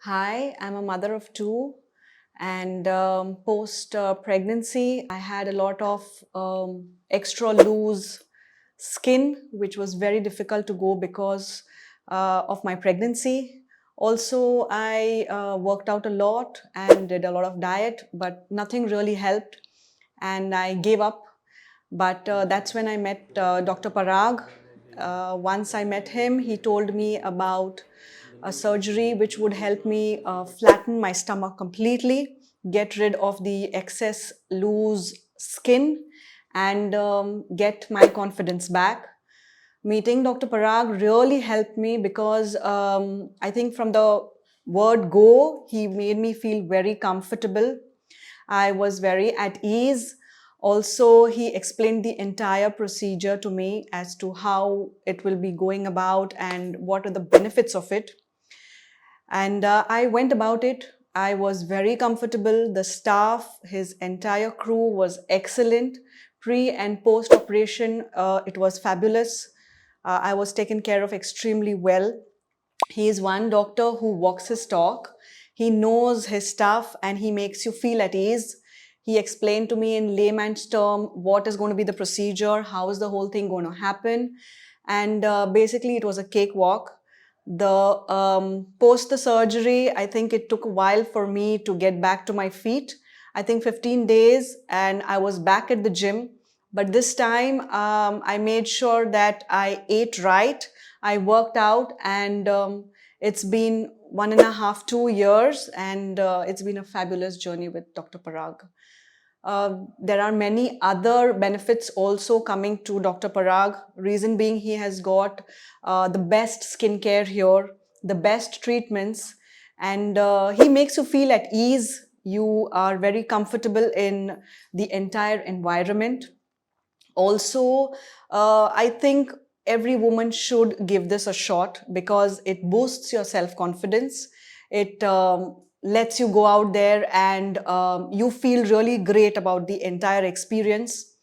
Hi, I'm a mother of two, and post pregnancy, I had a lot of extra loose skin, which was very difficult to go because of my pregnancy. Also, I worked out a lot and did a lot of diet, but nothing really helped, and I gave up. But that's when I met Dr. Parag. Once I met him, he told me about a surgery which would help me flatten my stomach completely, get rid of the excess loose skin, and get my confidence back. Meeting Dr. Parag really helped me because I think from the word go, he made me feel very comfortable. I was very at ease. Also, he explained the entire procedure to me as to how it will be going about and what are the benefits of it. And I went about it. I was very comfortable. The staff, his entire crew was excellent. Pre and post operation, it was fabulous. I was taken care of extremely well. He is one doctor who walks his talk. He knows his stuff and he makes you feel at ease. He explained to me in layman's term what is going to be the procedure, how is the whole thing going to happen. And basically, it was a cakewalk. The post the surgery, I think it took a while for me to get back to my feet. I think 15 days and I was back at the gym. But this time I made sure that I ate right. I worked out, and it's been 1.5, 2 years, and it's been a fabulous journey with Dr. Parag. There are many other benefits also coming to Dr. Parag. Reason being, he has got the best skincare here, the best treatments, and he makes you feel at ease. You are very comfortable in the entire environment. Also, I think every woman should give this a shot because it boosts your self-confidence. It lets you go out there and you feel really great about the entire experience.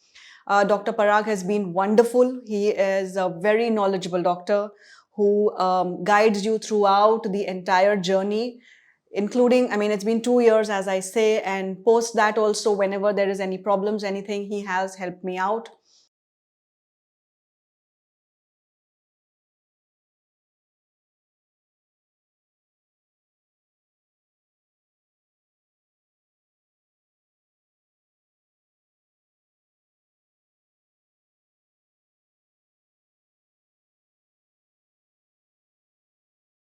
Dr. Parag has been wonderful. He is a very knowledgeable doctor who guides you throughout the entire journey, including, I mean, it's been 2 years, as I say, and post that also, whenever there is any problems, anything, he has helped me out.